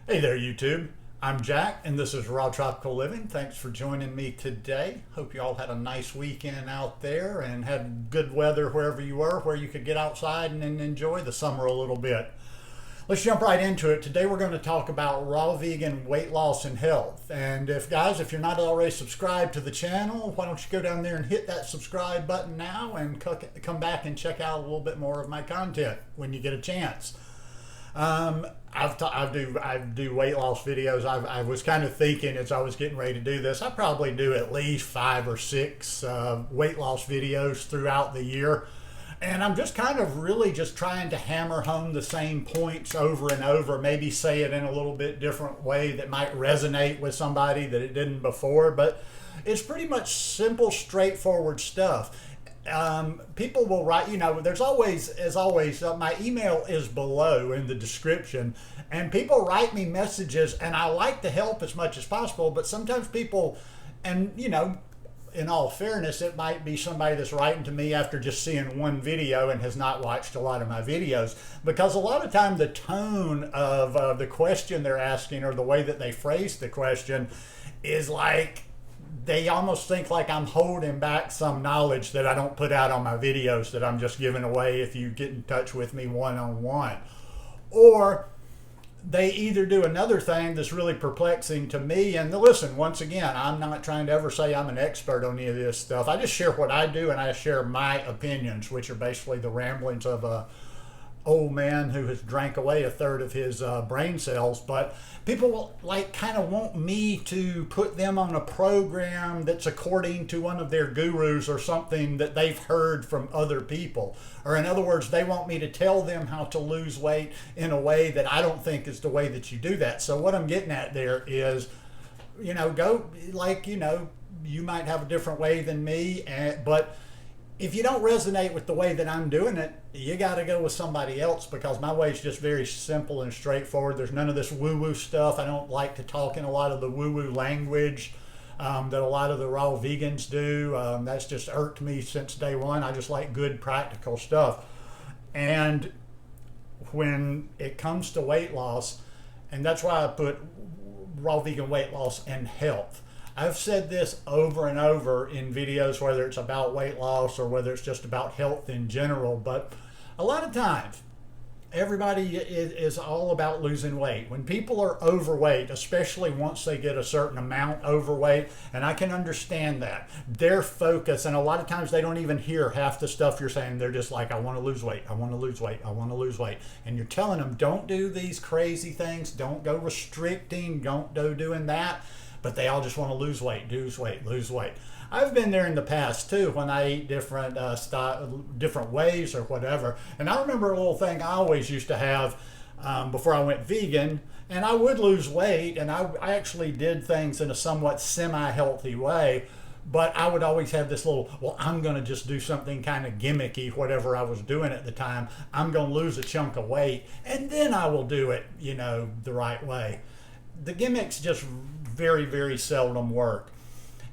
Hey there, YouTube. I'm Jack, and this is Raw Tropical Living. Thanks for joining me today. Hope you all had a nice weekend out there and had good weather wherever you were, where you could get outside and enjoy the summer a little bit. Let's jump right into it. Today we're going to talk about raw vegan weight loss and health. And if you're not already subscribed to the channel, why don't you go down there and hit that subscribe button now and come back and check out a little bit more of my content when you get a chance. I do weight loss videos. I was kind of thinking as I was getting ready to do this, I probably do at least 5 or 6 weight loss videos throughout the year. And I'm just kind of really just trying to hammer home the same points over and over, maybe say it in a little bit different way that might resonate with somebody that it didn't before. But it's pretty much simple, straightforward stuff. People will write, there's always, as always, my email is below in the description, and people write me messages, and I like to help as much as possible, but sometimes people, and in all fairness, it might be somebody that's writing to me after just seeing one video and has not watched a lot of my videos, because a lot of time the tone of the question they're asking or the way that they phrase the question is like, they almost think like I'm holding back some knowledge that I don't put out on my videos that I'm just giving away if you get in touch with me one-on-one. Or they either do another thing that's really perplexing to me, and listen, once again, I'm not trying to ever say I'm an expert on any of this stuff. I just share what I do, and I share my opinions, which are basically the ramblings of a old man who has drank away a third of his brain cells. But people kind of want me to put them on a program that's according to one of their gurus or something that they've heard from other people, or in other words, they want me to tell them how to lose weight in a way that I don't think is the way that you do that. So what I'm getting at there is, you might have a different way than me, but if you don't resonate with the way that I'm doing it, you got to go with somebody else, because my way is just very simple and straightforward. There's none of this woo-woo stuff. I don't like to talk in a lot of the woo-woo language that a lot of the raw vegans do. That's just irked me since day one. I just like good, practical stuff. And when it comes to weight loss, and that's why I put raw vegan weight loss and health. I've said this over and over in videos, whether it's about weight loss or whether it's just about health in general, but a lot of times everybody is all about losing weight. When people are overweight, especially once they get a certain amount overweight, and I can understand that, their focus, and a lot of times they don't even hear half the stuff you're saying. They're just like, I want to lose weight, I want to lose weight, I want to lose weight. And you're telling them, don't do these crazy things, don't go restricting, don't go doing that. But they all just want to lose weight, lose weight, lose weight. I've been there in the past too, when I eat different different ways or whatever. And I remember a little thing I always used to have before I went vegan, and I would lose weight, and I actually did things in a somewhat semi-healthy way. But I would always have this little, well, I'm going to just do something kind of gimmicky, whatever I was doing at the time. I'm going to lose a chunk of weight, and then I will do it, the right way. The gimmicks just very, very seldom work.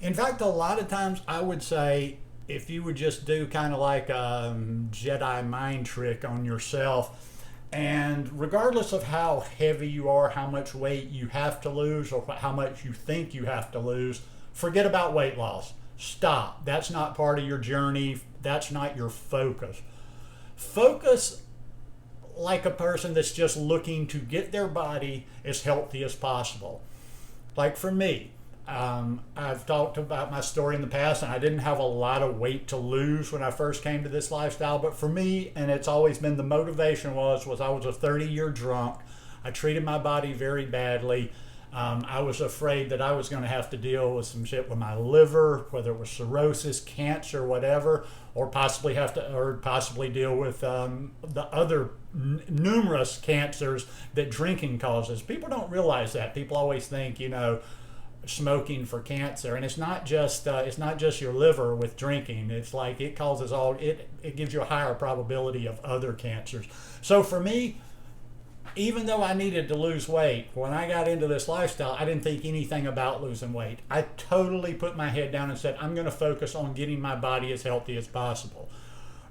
In fact, a lot of times I would say, if you would just do kind of like a Jedi mind trick on yourself, and regardless of how heavy you are, how much weight you have to lose, or how much you think you have to lose, forget about weight loss. Stop. That's not part of your journey. That's not your focus. Focus like a person that's just looking to get their body as healthy as possible. Like for me, I've talked about my story in the past, and I didn't have a lot of weight to lose when I first came to this lifestyle. But for me, and it's always been the motivation was I was a 30-year drunk. I treated my body very badly. I was afraid that I was going to have to deal with some shit with my liver, whether it was cirrhosis, cancer, whatever, or possibly deal with the other numerous cancers that drinking causes. People don't realize that. People always think, smoking for cancer, and it's not just your liver with drinking. It's like it causes it gives you a higher probability of other cancers. So for me, even though I needed to lose weight, when I got into this lifestyle, I didn't think anything about losing weight. I totally put my head down and said, I'm going to focus on getting my body as healthy as possible.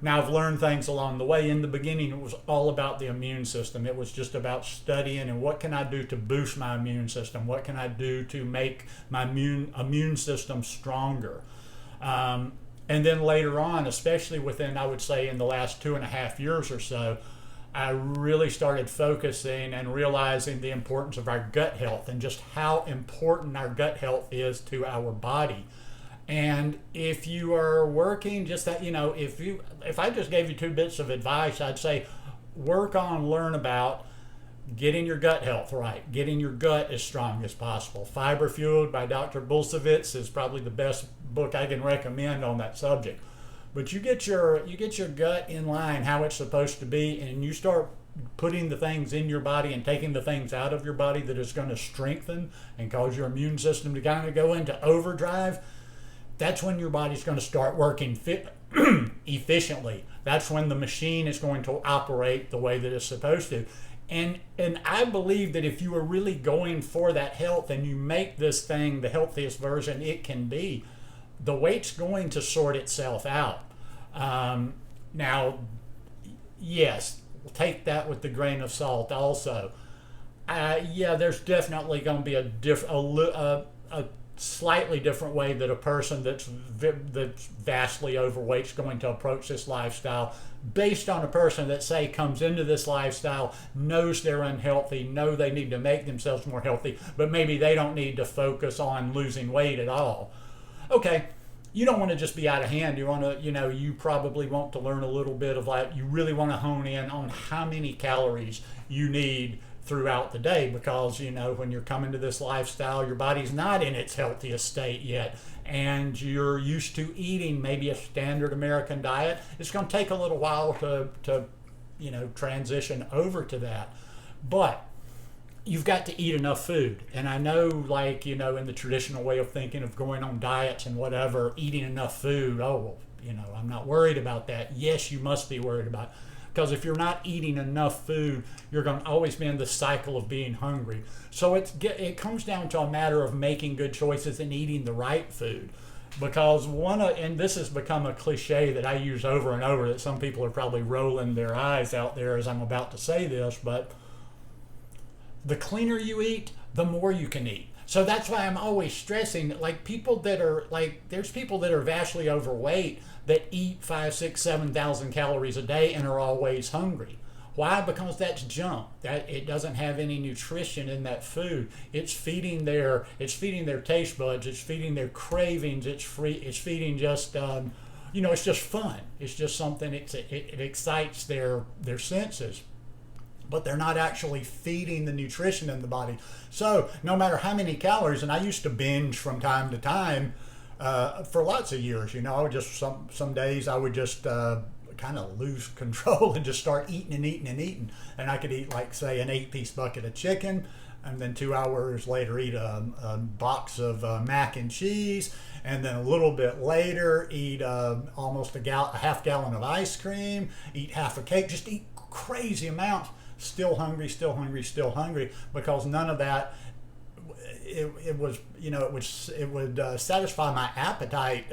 Now, I've learned things along the way. In the beginning, it was all about the immune system. It was just about studying and what can I do to boost my immune system? What can I do to make my immune system stronger? And then later on, especially within, I would say, in the last 2.5 years or so, I really started focusing and realizing the importance of our gut health and just how important our gut health is to our body. And if you are working just that, if I just gave you 2 bits of advice, I'd say learn about getting your gut health right, getting your gut as strong as possible. Fiber Fueled by Dr. Bulsiewicz is probably the best book I can recommend on that subject. But you get your gut in line how it's supposed to be, and you start putting the things in your body and taking the things out of your body that is going to strengthen and cause your immune system to kind of go into overdrive. That's when your body's going to start working efficiently. That's when the machine is going to operate the way that it's supposed to. And I believe that if you are really going for that health and you make this thing the healthiest version it can be, the weight's going to sort itself out. Now, yes, take that with a grain of salt also. There's definitely going to be a slightly different way that a person that's vastly overweight is going to approach this lifestyle based on a person that, say, comes into this lifestyle, knows they're unhealthy, know they need to make themselves more healthy, but maybe they don't need to focus on losing weight at all. Okay, you don't want to just be out of hand. You want to, you probably want to learn a little bit of you really want to hone in on how many calories you need throughout the day, because when you're coming to this lifestyle, your body's not in its healthiest state yet, and you're used to eating maybe a standard American diet. It's going to take a little while to transition over to that, but you've got to eat enough food. And I know, in the traditional way of thinking of going on diets and whatever, eating enough food, I'm not worried about that. Yes, you must be worried about it. Because if you're not eating enough food, you're going to always be in the cycle of being hungry. So it comes down to a matter of making good choices and eating the right food. Because and this has become a cliche that I use over and over, that some people are probably rolling their eyes out there as I'm about to say this, but the cleaner you eat, the more you can eat. So that's why I'm always stressing, there's people that are vastly overweight that eat 5, 6, 7,000 calories a day and are always hungry. Why? Because that's junk. That it doesn't have any nutrition in that food. It's feeding their taste buds. It's feeding their cravings. It's feeding just it's just fun. It's just something. It excites their senses. But they're not actually feeding the nutrition in the body. So no matter how many calories, and I used to binge from time to time for lots of years, just some days I would just kind of lose control and just start eating and eating and eating. And I could eat, say, an 8-piece bucket of chicken, and then 2 hours later eat a box of mac and cheese, and then a little bit later eat almost a half gallon of ice cream, eat half a cake, just eat crazy amounts. Still hungry, because none of that, it would satisfy my appetite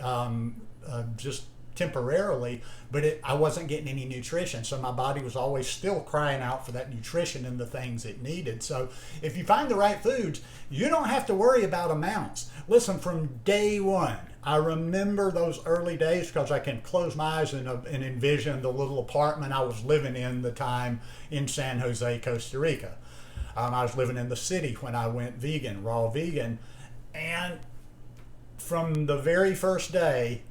just temporarily, but I wasn't getting any nutrition. So my body was always still crying out for that nutrition and the things it needed. So if you find the right foods, you don't have to worry about amounts. Listen, from day one, I remember those early days because I can close my eyes and envision the little apartment I was living in the time in San Jose, Costa Rica. I was living in the city when I went vegan, raw vegan, and from the very first day,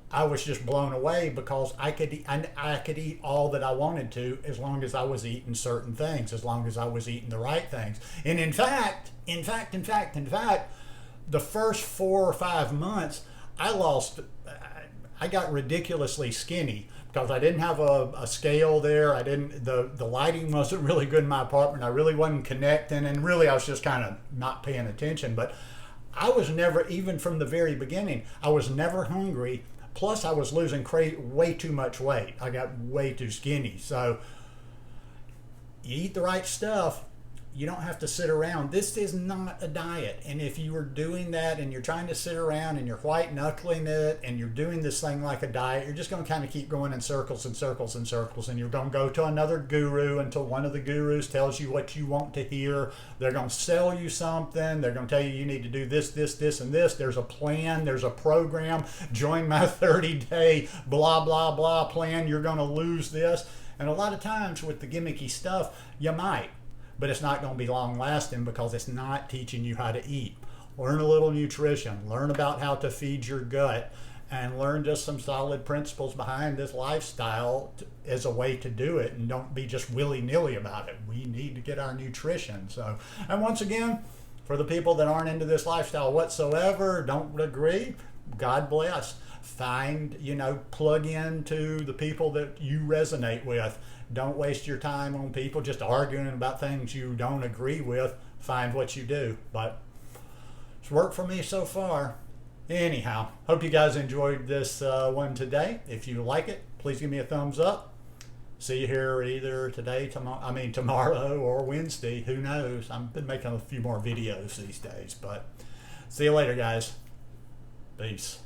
I was just blown away because I could eat all that I wanted to as long as I was eating certain things, as long as I was eating the right things. And in fact, the first 4 or 5 months, I got ridiculously skinny because I didn't have a scale there. The lighting wasn't really good in my apartment. I really wasn't connecting, and really I was just kind of not paying attention. But I was never, even from the very beginning, I was never hungry. Plus I was losing way too much weight. I got way too skinny. So you eat the right stuff, You don't have to sit around. This is not a diet. And if you are doing that and you're trying to sit around and you're white knuckling it and you're doing this thing like a diet, you're just going to kind of keep going in circles and circles and circles. And you're going to go to another guru until one of the gurus tells you what you want to hear. They're going to sell you something. They're going to tell you you need to do this, this, this, and this. There's a plan. There's a program. Join my 30-day blah, blah, blah plan. You're going to lose this. And a lot of times with the gimmicky stuff, you might. But it's not going to be long lasting because it's not teaching you how to eat. Learn a little nutrition, learn about how to feed your gut, and learn just some solid principles behind this lifestyle as a way to do it, and don't be just willy-nilly about it. We need to get our nutrition. So, and once again, for the people that aren't into this lifestyle whatsoever, don't agree, God bless. Find, plug into the people that you resonate with. Don't waste your time on people just arguing about things you don't agree with. Find what you do. But it's worked for me so far. Anyhow, hope you guys enjoyed this one today. If you like it, please give me a thumbs up. See you here either tomorrow or Wednesday. Who knows? I've been making a few more videos these days. But see you later, guys. Peace.